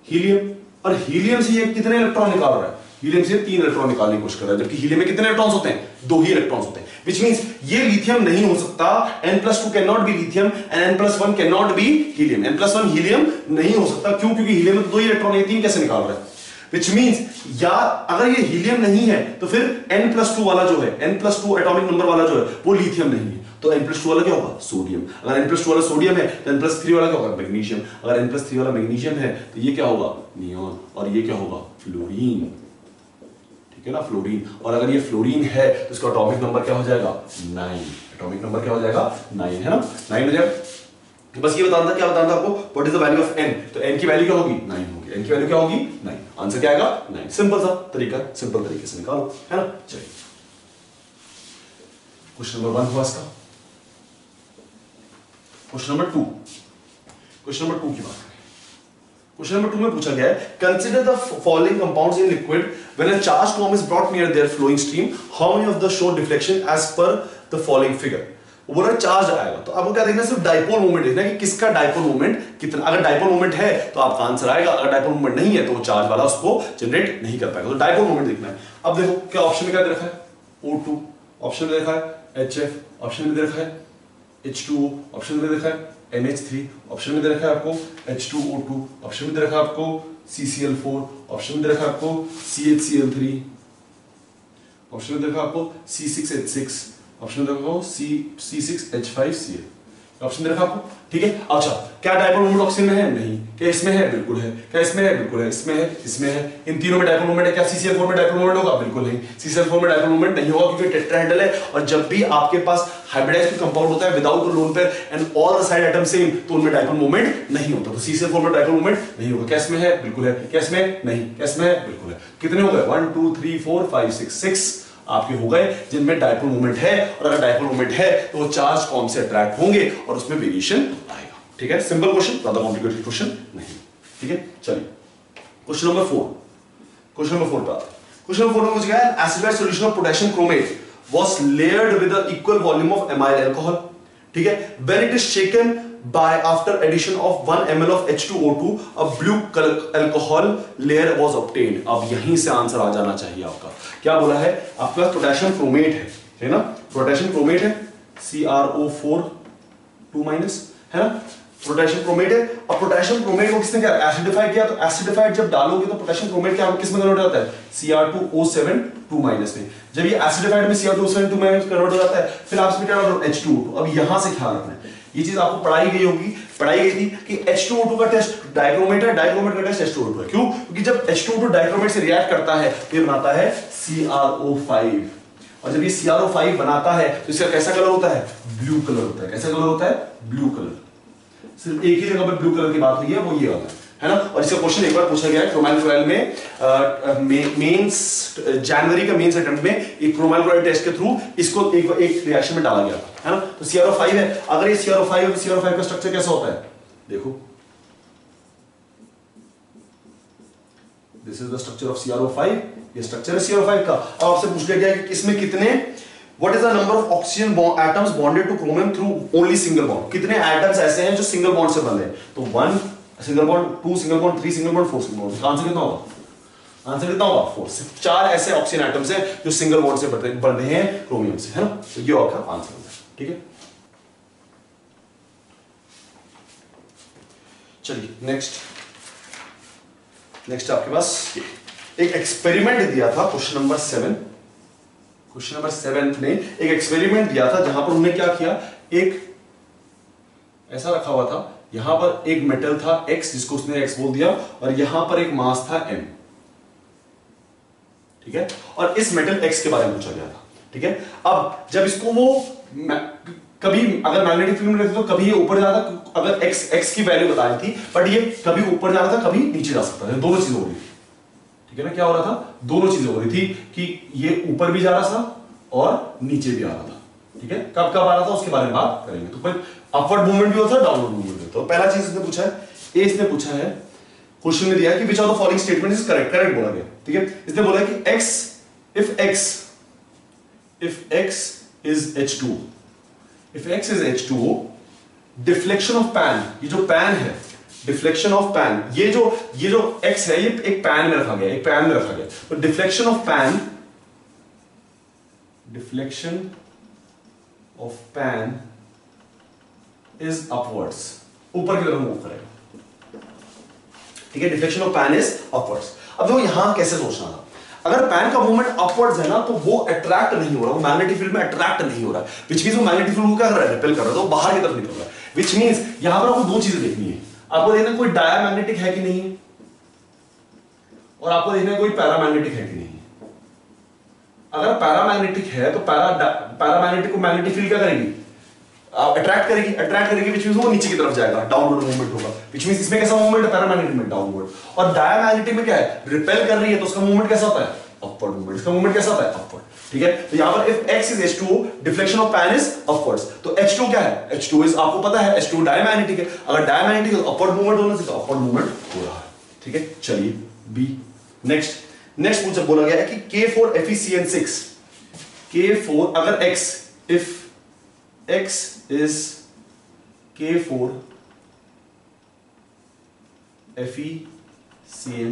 हीलियम, और हीलियम से ये कितने इलेक्ट्रॉन निकाल रहा है? हीलियम से 3 इलेक्ट्रॉन निकालने की कोशिश कर रहा है, जबकि हीलियम में कितने इलेक्ट्रॉन्स होते हैं? 2 ही इलेक्ट्रॉन्स होते हैं, which means ये लिथियम नहीं हो सकता। n+2 cannot be lithium and n+1 cannot be helium, n+1 helium नहीं हो सकता। क्यों? क्योंकि हीलियम में 2 ही इलेक्ट्रॉन है, 3 कैसे निकाल रहा है? Which means या अगर ये हीलियम नहीं है तो फिर n+2 वाला जो है, n+2 एटॉमिक नंबर वाला जो है वो लिथियम नहीं है, तो n+2 वाला क्या होगा? सोडियम। अगर n+2 वाला सोडियम है तो n+3 वाला क्या होगा? मैग्नीशियम। अगर n+3 वाला मैग्नीशियम है तो ये क्या होगा? नियॉन, और ये क्या होगा? फ्लोरीन, ठीक है ना, फ्लोरीन। और अगर ये फ्लोरीन है तो इसका एटॉमिक नंबर क्या हो जाएगा? 9। एटॉमिक नंबर क्या हो जाएगा? 9, है ना, 9 हो जाएगा। बस ये बताना था, क्या बताना था आपको? What is the value of n? तो n की वैल्यू क्या होगी? 9 होगी। n की वैल्यू क्या होगी? 9। आंसर क्या आएगा? 9। सिंपल सा तरीका, सिंपल तरीके से निकालो, है ना। चलिए क्वेश्चन नंबर 1 हुआ इसका। क्वेश्चन नंबर 2, क्वेश्चन नंबर 2 की बात करें। क्वेश्चन नंबर 2 में पूछा गया है, consider the following compounds in liquid when a charge comb is brought near their flowing stream, how many of the show deflection as per the following figure. वो बोला charge आएगा, तो आपको क्या देखना है? सिर्फ डाइपोल मोमेंट देखना है कि किसका डाइपोल मोमेंट कितना। अगर डाइपोल मोमेंट है तो आपका आंसर आएगा, अगर डाइपोल मोमेंट नहीं है तो वो चार्ज वाला उसको जनरेट नहीं कर पाएगा। तो डाइपोल मोमेंट देखना है। अब देखो क्या ऑप्शन में क्या दे रखा है? O2, ऑप्शन में दे रखा है HF, ऑप्शन में दे रखा है H2O, ऑप्शन में दे रखा है NH3, ऑप्शन में दे रखा है आपको H2O2, ऑप्शन में दे रखा है आपको CCl4, ऑप्शन में दे रखा है आपको CHCl3, ऑप्शन में दे रखा है आपको C6H6, ऑप्शन में देखो C6H5Cl, ऑप्शन दे रखा आपको, ठीक है। अच्छा, क्या डाइपोल मोमेंट ऑक्सीजन में है? नहीं। क्या इसमें है? बिल्कुल है। क्या इसमें है? बिल्कुल है। इसमें है, इसमें है। इन तीनों में डाइपोल मोमेंट है। क्या CCl4 में डाइपोल मोमेंट होगा? बिल्कुल नहीं। CCl4 में डाइपोल मोमेंट नहीं होगा क्योंकि टेट्राहेड्रल है, और जब भी आपके पास हाइब्रिडाइज्ड कंपाउंड होता है without lone pair and all the side atom same, तो उनमें डाइपोल मोमेंट नहीं होता। तो CCl4 में डाइपोल मोमेंट नहीं होगा। क्या इसमें है? बिल्कुल है। क्या इसमें? नहीं। क्या इसमें है? बिल्कुल है। कितने हो गए? 1 2 3 4 5 6 आपके हो गए जिनमें डाइपोल मोमेंट है, और अगर डाइपोल मोमेंट है तो वो चार्ज कॉम से अट्रैक्ट होंगे और उसमें वेरिएशन आएगा, ठीक है। सिंपल क्वेश्चन, ज्यादा कॉम्प्लिकेटेड क्वेश्चन नहीं, ठीक है। चलिए क्वेश्चन नंबर 4, क्वेश्चन नंबर 4 पे आते हैं। क्वेश्चन नंबर 4 में पूछा गया है, acidised solution of potassium chromate was layered with the equal volume of amyl alcohol, ठीक है, when it is shaken by after addition of 1 ml of H2O2 a blue alcohol layer was obtained। अब यहीं से answer आ जाना चाहिए आपका। क्या बोला है? आपके पास पोटेशियम क्रोमेट है ना, पोटेशियम क्रोमेट है CrO4 2 माइनस, है ना, पोटेशियम क्रोमेट है। अब पोटेशियम क्रोमेट को किसने क्या एसिडिफाई किया? तो एसिडिफाइड जब डालोगे तो पोटेशियम क्रोमेट क्या किस में कन्वर्ट हो जाता है? Cr2O7 2 माइनस में। जब ये एसिडिफाइड में Cr2O7 2 माइनस कन्वर्ट हो जाता है, फिर आप इसमें क्या डालो? H2O2। अब यहां से ख्याल रखना है, ये चीज आपको पढ़ाई गई होगी, पढ़ाई गई थी कि H2O2 का टेस्ट डाइक्रोमेट है, डाइक्रोमेट का टेस्ट H2O2 है। क्यों? क्योंकि जब H2O2 डाइक्रोमेट से रिएक्ट करता है तो ये बनाता है CrO5, और जब ये CrO5 बनाता है तो इसका कैसा कलर होता है? ब्लू कलर होता है। कैसा कलर होता है? Blue colour. सिर्फ एक ही जगह पर ब्लू कलर की बात हुई है, वो ये वाला है ना। और इसका क्वेश्चन एक बार पूछा गया है क्रोमाइल क्लोराइड में, मेंस जनवरी का मेंस अटेम्प्ट में एक क्रोमाइल क्लोराइड टेस्ट के थ्रू इसको एक रिएक्शन में डाला गया है ना। तो CrO5 है, अगर ये CrO5 है, CrO5 का स्ट्रक्चर कैसा होता है? देखो, this is the structure of CrO5, ये स्ट्रक्चर है CrO5 का। अब आपसे पूछ लिया गया कि इसमें कितने, what is the number of oxygen atoms bonded two chromium through only single bond. कितने एटम्स ऐसे हैं जो सिंगल बॉन्ड से बंधे हैं? तो 1 single bond, 2 single bond, 3 single bond, 4 single bond. Answer कितना होगा? आंसर कितना होगा? 4। सिर्फ 4 ऐसे ऑक्सीजन एटम्स हैं जो सिंगल बॉन्ड से बंधे हैं क्रोमियम से, है ना। तो ये आपका आंसर होगा, ठीक है। चलिए नेक्स्ट आपके पास एक एक्सपेरिमेंट दिया था, क्वेश्चन नंबर 7। क्वेश्चन नंबर 7 ने एक एक्सपेरिमेंट दिया था जहां पर उन्होंने क्या किया, एक ऐसा रखा हुआ था, यहां पर एक मेटल था X जिसको उसने X बोल दिया, और यहां पर एक मास था M, ठीक है। और इस मेटल X के बारे में पूछा गया था। ठीक है। अब जब इसको वो कभी अगर मैग्नेटिक फील्ड में रखते तो कभी ये ऊपर जाता, अगर एक्स की वैल्यू बताई थी, बट ये कभी ऊपर जा रहा था कभी नीचे जा सकता था, दोनों चीजें हो रही थी, ठीक है ना। क्या हो रहा था, दोनों चीजें हो रही थी कि ये ऊपर भी जा रहा था और नीचे भी आ रहा था, ठीक है। कब कब आ रहा था उसके बारे में बात करेंगे। तो फिर अपवर्ड मूवमेंट भी होता है, डाउनवर्ड मूवमेंट भी होता है। तो पहला चीज इसने पूछा है, ए इसने पूछा है, क्वेश्चन में दिया है कि which of the following statement is correct, correct बोला गया, ठीक है। इसने बोला है कि x if x is H2O, if x is H2O, deflection of pan, ये जो पैन है, डिफ्लेक्शन ऑफ पैन, ये जो x है ये एक पैन में रखा गया, एक पैन में रखा गया, तो deflection of pan, deflection of pan is upwards, ऊपर की तरफ मूव करेगा, ठीक है। Deflection of pan is upwards. अब देखो यहां कैसे सोचना था, अगर पैन का मूवमेंट अपवर्ड्स है ना तो वो अट्रैक्ट नहीं हो रहा, वो मैग्नेटिक फील्ड में अट्रैक्ट नहीं हो रहा, विच मींस वो मैग्नेटिक फील्ड को क्या कर रहा है, रिपेल कर रहा है, तो बाहर की तरफ निकल रहा है। विच मींस यहां पर आपको दो चीजें देखनी है, आपको देखना कोई डायमैग्नेटिक है कि नहीं है, और आपको देखना कोई पैरामैग्नेटिक है कि नहीं है। अगर पैरामैग्नेटिक है तो पैरामैग्नेटिक को मैग्नेटिक फील्ड क्या करेगी, अट्रैक्ट करेगी, विच मींस वो नीचे की तरफ जाएगा, डाउनवर्ड मूवमेंट होगा, विच मींस इसमें कैसा मूवमेंट है, पैरामैग्नेटिक में डाउनवर्ड, और डायमैग्नेटिक में क्या है, रिपेल कर रही है, तो उसका मूवमेंट कैसा होता है, अपवर्ड मूवमेंट, इसका मूवमेंट कैसा होता है, अपवर्ड, ठीक है। तो यहां पर if x is H2O, deflection of pan is upwards, तो H2 क्या है, H2 इज आपको पता है H2 डायमैग्नेटिक है, अगर डायमैग्नेटिक है तो अपवर्ड मूवमेंट होना चाहिए, तो अपवर्ड मूवमेंट हो रहा है, ठीक है। चलिए बी, नेक्स्ट पूछा, बोला गया है कि K4 FeCN6, K4 अगर x, if x is K4 FeCN6,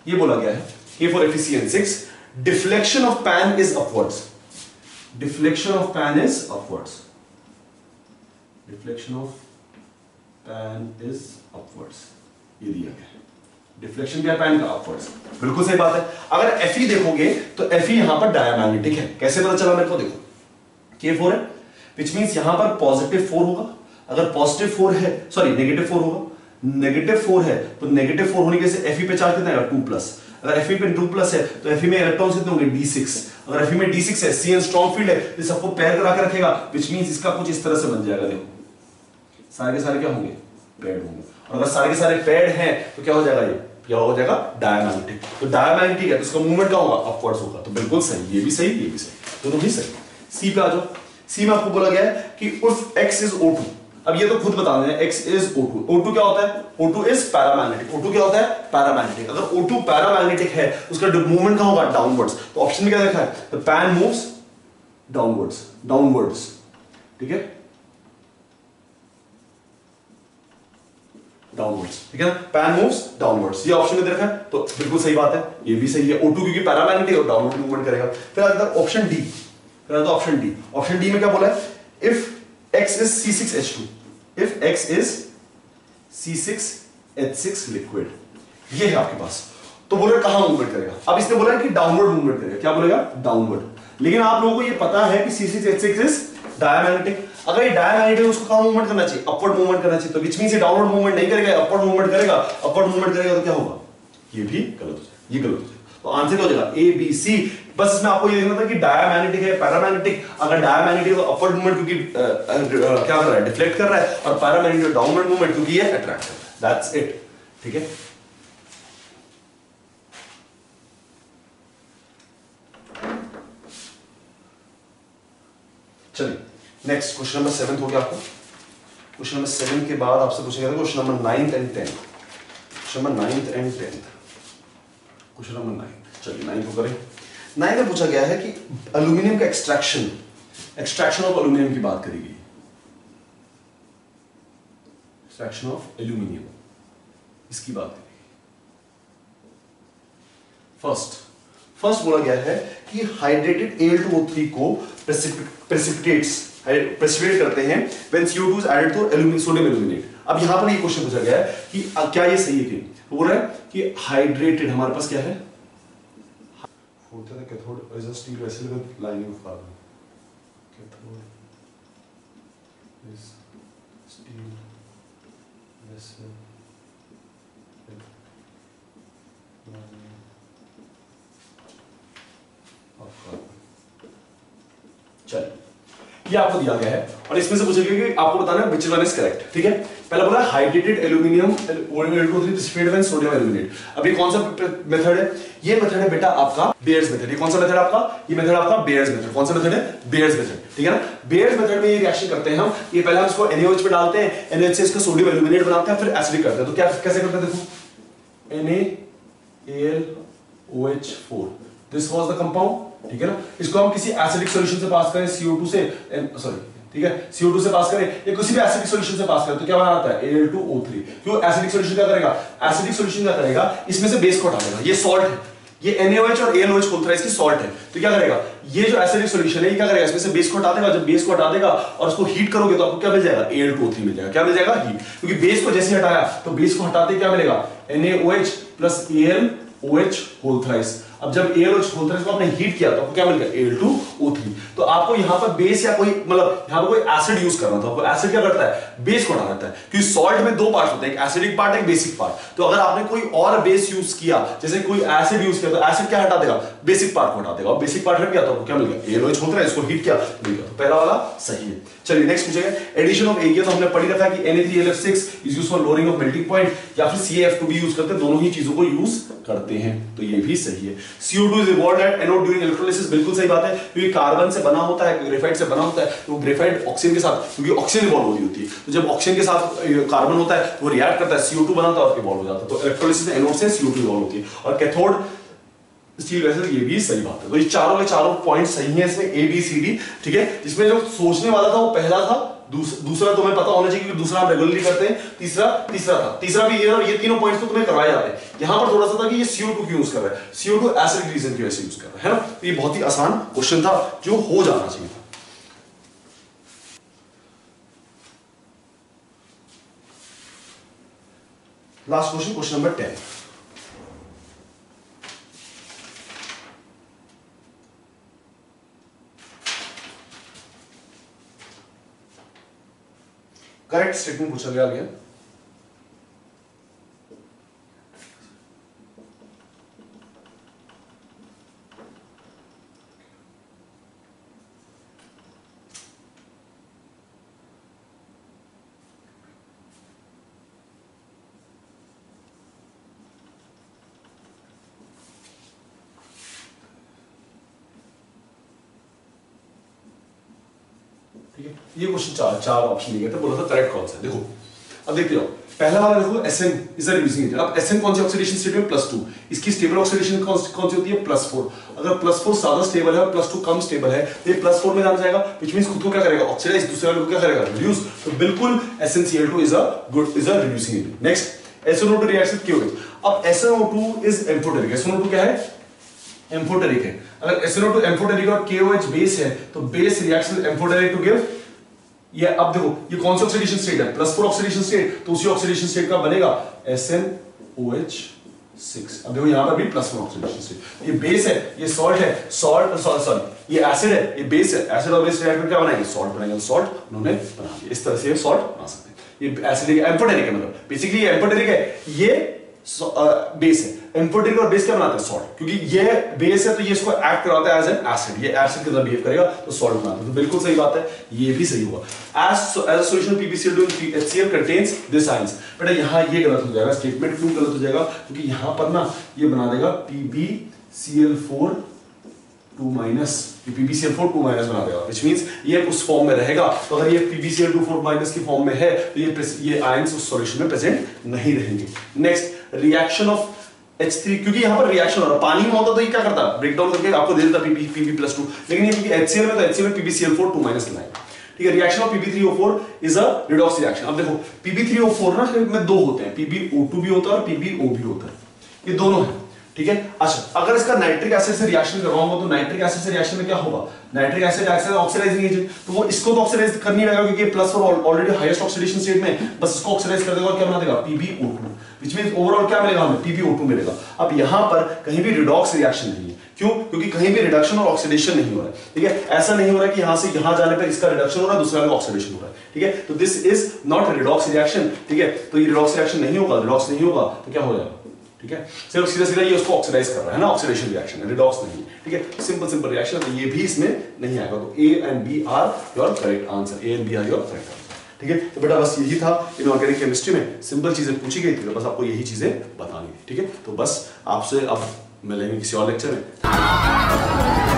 ये बोला गया है K4 FeCN6, deflection of pan is upwards, deflection of pan is upwards, deflection of pan is upwards, ये दिया गया है, डिफ्लेक्शन क्या पैन का, अपवर्ड्स, बिल्कुल सही बात है। अगर Fe देखोगे तो Fe यहां पर डायमैग्नेटिक है, कैसे पता चला मेरे को, देखो K4 है, विच मींस यहां पर पॉजिटिव 4 होगा, अगर पॉजिटिव 4 है, सॉरी नेगेटिव 4 होगा, नेगेटिव 4 है तो नेगेटिव 4 होने की वजह से Fe पे चार्ज कितना है, 2+, अगर Fe पे 2+ है तो Fe में इलेक्ट्रॉन्स कितने होंगे, D6, अगर Fe में D6 है, Cn स्ट्रॉन्ग फील्ड है, तो सबको पेयर करा के रखेगा, विच मींस इसका कुछ इस तरह से बन जाएगा, देखो सारे के सारे क्या होंगे, पेयर्ड होंगे, और अगर सारे के सारे पेयर्ड हैं तो क्या हो जाएगा, ये क्या हो जाएगा, डायमैग्नेटिक, तो डायमैग्नेटिक है तो इसका मूवमेंट क्या होगा, अपवर्ड्स होगा, तो बिल्कुल सही, ये भी सही, ये भी सही, दोनों ही सही। सी पे आ जाओ, सी में आपको बोला गया है कि इफ x इज O2, अब ये तो खुद बता दें, x इज O2, O2 क्या होता है, O2 इज पैरामैग्नेटिक, O2 क्या होता है, पैरामैग्नेटिक, अगर O2 पैरामैग्नेटिक है उसका मूवमेंट कहां होगा, डाउनवर्ड्स, तो ऑप्शन में क्या देखा है, द पैन मूव्स डाउनवर्ड्स, ठीक है, डाउनवर्ड्स, ठीक है, पैन मूव्स डाउनवर्ड्स, ये ऑप्शन में दे रखा है, तो बिल्कुल सही बात है, ये भी सही है, O2 क्योंकि पैरामैग्नेटिक है और डाउनवर्ड मूवमेंट करेगा। फिर आता है ऑप्शन डी, ऑप्शन डी में क्या बोला है, if x is C6H2, if x is C6H6 liquid, ये है आपके पास, तो बोले कहां मूवमेंट करेगा, अब इसने बोला है कि डाउनवर्ड मूवमेंट करेगा, क्या बोलेगा, डाउनवर्ड, लेकिन आप लोगों को ये पता है कि C6H6 इज डायमैग्नेटिक, अगर ये डायमैग्नेटिक है उसको कहां मूवमेंट करना चाहिए, अपवर्ड मूवमेंट करना चाहिए, तो विच मींस ये डाउनवर्ड मूवमेंट नहीं करेगा, अपवर्ड मूवमेंट करेगा, अपवर्ड मूवमेंट करेगा तो क्या होगा, ये भी गलत हो जाएगा, ये गलत हो जाएगा, तो आंसर क्या हो जाएगा, ए बी सी। बस इसमें आपको ये देखना था कि डायमैग्नेटिक है, पैरामैग्नेटिक, अगर डायमैग्नेटिक तो अपवर्ड मूवमेंट क्योंकि क्या कर रहा है, डिफ्लेक्ट कर रहा है, और पैरामैग्नेटिक डाउनवर्ड मूवमेंट क्योंकि ये अट्रैक्ट कर रहा है, दैट्स इट, ठीक है। चलिए नेक्स्ट क्वेश्चन नंबर 7 हो गया आपको, क्वेश्चन नंबर 7 के बाद आपसे पूछेगा question number 9 and 10, question number 9 and 10, question number 9, चलिए 9 को करें। 9 में पूछा गया है कि एल्यूमिनियम का एक्सट्रैक्शन ऑफ एल्यूमिनियम की बात करेगी, एक्सट्रैक्शन ऑफ एल्यूमिनियम, इसकी बात करेगी। फर्स्ट बोला गया है कि हाइड्रेटेड Al2O3 को प्रेसिपिटेट करते हैं when CO2 is added to sodium aluminate. अब यहां पर ये क्वेश्चन पूछा गया है कि क्या ये सही है कि बोल रहा है कि हाइड्रेटेड, हमारे पास क्या है, होता है cathode is a steel vessel with lining of carbon, cathode is steel vessel with lining of carbon, चलिए ये आपको दिया गया है और इसमें से पूछेगा कि आपको बताना है विच वन इज करेक्ट। ठीक है, पहला बोला hydrated aluminium Al2O3 when sodium aluminate. अभी कौन सा मेथड है? ये मेथड है बेटा आपका बेयर्स मेथड। ये कौन सा मेथड है आपका? ये मेथड आपका बेयर्स मेथड। कौन सा मेथड है? Baeyer's method. ठीक है ना, बेयर्स मेथड में ये रिएक्शन करते हैं हम। ये पहले हम इसको NaOH पे डालते हैं, NaOH से इसका सोडियम एल्यूमिनेट बनाते हैं, फिर एसिडिक करते हैं। तो क्या कैसे करते हैं देखो, NaAlOH4 this was the compound. ठीक है ना, इसको हम किसी एसिडिक सॉल्यूशन से पास करें, CO2 से, सॉरी ठीक है, CO2 से पास करें या किसी भी एसिडिक सॉल्यूशन से पास करें तो क्या बनाता है? Al2O3। क्यों? एसिडिक सॉल्यूशन क्या करेगा? एसिडिक सॉल्यूशन क्या करेगा? इसमें से बेस को हटा देगा। ये सॉल्ट है, ये NaOH और AlOH खोलता है, इसकी सॉल्ट है। तो क्या करेगा? ये जो एसिडिक सॉल्यूशन है ये क्या करेगा? इसमें से बेस को हटा देगा। जब बेस को हटा देगा और उसको हीट करोगे तो आपको क्या मिल जाएगा? Al2O3 मिल जाएगा। क्या मिल जाएगा? हीट। क्योंकि बेस को जैसे हटाया तो बेस को हटाते क्या मिलेगा? NaOH plus AlOH whole thrice. अब जब AlOH होल थ्राइस को आपने हीट किया तो आपको क्या मिल गया? Al2O3। तो आपको यहां पर बेस या कोई मतलब यहां पर कोई एसिड यूज करना था। आपको एसिड क्या करता है? बेस को हटा देता है। क्योंकि सॉल्ट में दो पार्ट होते हैं, एक एसिडिक पार्ट है, एक बेसिक पार्ट। तो अगर आपने कोई और बेस यूज किया, जैसे कोई एसिड यूज किया, तो एसिड क्या हटा देगा? बेसिक पार्ट को हटा देगा। और बेसिक पार्ट हट गया तो आपको क्या मिल गया? AlOH होल थ्राइस, इसको हीट किया मिल गया। तो पहला वाला सही है। चलिए नेक्स्ट पूछेगा, एडिशन ऑफ एक तो हमने पढ़ी रखा है कि Na3LF6 is used for lowering of melting point, या फिर CaF2 भी यूज करते हैं। दोनों ही चीजों को यूज करते हैं, तो ये भी सही है। CO2 is evolved at anode during electrolysis, बिल्कुल सही बात है। क्योंकि कार्बन से बना होता है, ग्रेफाइट से बना होता है, तो ग्रेफाइट ऑक्सीजन के साथ, क्योंकि ऑक्सीजन इवॉल्व हो रही होती है, तो जब ऑक्सीजन के साथ कार्बन होता है तो वो रिएक्ट करता है, CO2 बनाता है और इवॉल्व हो जाता है। तो इलेक्ट्रोलिसिस में एनोड से CO2 इवॉल्व होती है। और कैथोड स्टील वेसल, ये भी सही बात है। तो ये चारों के चारों पॉइंट सही हैं इसमें, ABCD। ठीक है, जिसमें जो सोचने वाला था वो पहला था, दूसरा तुम्हें पता होना चाहिए क्योंकि दूसरा हम रेगुलरली करते हैं, तीसरा था, तीसरा भी ये, और ये तीनों पॉइंट्स तो तुम्हें करवाए जाते हैं। यहां पर थोड़ा सा था कि ये CO2 क्यों यूज कर रहा है, CO2 एसिडिक रीजन की वजह से यूज कर रहा है ना। तो ये बहुत ही आसान क्वेश्चन था जो हो जाना चाहिए था। Last question, question number 10। Correct statement पूछा गया आगे। ठीक है, ये क्वेश्चन चार ऑप्शन दिए गए थे, बोला था करेक्ट कौन सा है। देखो अब देखते जाओ, पहला वाला देखो Sn is a reducing agent. अब Sn कौन सी ऑक्सीडेशन स्टेट में? +2। इसकी स्टेबल ऑक्सीडेशन कौन सी होती है? +4। अगर +4 ज्यादा स्टेबल है और +2 कम स्टेबल है तो ये +4 में जाना जाएगा, व्हिच मींस खुद को क्या करेगा? ऑक्सीडाइज, दूसरे वाले को क्या करेगा? रिड्यूस। तो बिल्कुल SnCl2 is a reducing agent. Next SnO2 reacts with KOH। अब SnO2 इज एम्फोटेरिक। SnO2 क्या है? एम्फोटेरिक है। अगर SnO2 एम्फोटेरिक और KOH बेस है तो base reacts with amphoteric to give ये। अब देखो ये कौन सी ऑक्सीडेशन स्टेट है? +4 ऑक्सीडेशन स्टेट, तो उसी ऑक्सीडेशन स्टेट का बनेगा SnOH6। अब देखो यहां पर भी +4 ऑक्सीडेशन स्टेट। ये बेस है, ये सॉल्ट है, सॉरी ये एसिड है, ये बेस है, एसिड और बेस रिएक्ट करके क्या बनाएंगे? सॉल्ट बनाएंगे। सॉल्ट उन्होंने बना दिया, इस तरह से सॉल्ट बना सकते हैं। ये एसिडिक एम्फोटेरिक है, मतलब बेसिकली ये एम्फोटेरिक है, ये बेस है। एम्फोटेरिक और बेस क्या बनाते हैं? सॉल्ट। क्योंकि ये बेस है तो ये इसको एक्ट कराता है एज एन एसिड, ये एसिड की तरह बिहेव करेगा तो सॉल्ट बनाता है। तो बिल्कुल सही बात है, ये भी सही होगा। As a solution PbCl2 HCl contains this ions. बेटा यहां ये गलत हो जाएगा, स्टेटमेंट क्यों गलत हो जाएगा? क्योंकि यहां पर ना ये बना देगा PbCl4 2 माइनस, PbCl4 2 माइनस बना देगा, which means ये उस फॉर्म में रहेगा। तो अगर ये PbCl2 4 माइनस की फॉर्म में है तो ये आयंस उस सॉल्यूशन में प्रेजेंट नहीं रहेंगे। नेक्स्ट रिएक्शन ऑफ H3, क्योंकि यहां पर रिएक्शन हो रहा है, पानी में होता तो ये क्या करता? ब्रेक डाउन करके आपको दे देता Pb+2, लेकिन ये क्योंकि HCl में, तो HCl में PbCl4 2 माइनस लगाएगा। ठीक है, reaction of Pb3O4 is a redox reaction. अब देखो Pb3O4 ना में दो होते हैं, PbO2 भी होता है और PbO भी होता है, ये दोनों है। ठीक है, अच्छा अगर इसका नाइट्रिक एसिड से रिएक्शन करवाऊंगा तो नाइट्रिक एसिड से रिएक्शन में क्या होगा? Nitric acid act oxidising agent, तो वो इसको तो ऑक्सीडाइज कर नहीं रहेगा क्योंकि +4 ऑलरेडी हाईएस्ट ऑक्सीडेशन स्टेट में, बस इसको ऑक्सीडाइज कर देगा और क्या बना देगा? PbO2, which means ओवरऑल क्या मिलेगा हमें? PbO2 मिलेगा। अब यहां पर कहीं भी रिडॉक्स रिएक्शन नहीं है, क्यों? क्योंकि कहीं भी रिडक्शन और ऑक्सीडेशन नहीं हो रहा है। ठीक है, ऐसा नहीं हो रहा है कि यहां से यहां जाने पर इसका रिडक्शन हो रहा है, दूसरा का ऑक्सीडेशन हो रहा है। ठीक है, तो this is not redox reaction. ठीक है, तो ये रिडॉक्स रिएक्शन नहीं होगा, रिडॉक्स नहीं होगा तो क्या हो जाएगा? ठीक है, सिर्फ सीधा सीधा ये उसको ऑक्सीडाइज कर रहा है ना, ऑक्सीडेशन रिएक्शन है, रिडॉक्स नहीं है, ठीक है, सिंपल रिएक्शन, तो ये भी इसमें नहीं आएगा, तो A and B are your correct answer, A and B are your correct answer, ठीक है। तो बेटा बस यही था इनऑर्गेनिक केमिस्ट्री में, सिंपल चीजें पूछी गई थी, तो बस आपको यही चीजें बतानी थी, ठीक है। तो बस आपसे अब मिलेंगे किसी और लेक्चर में।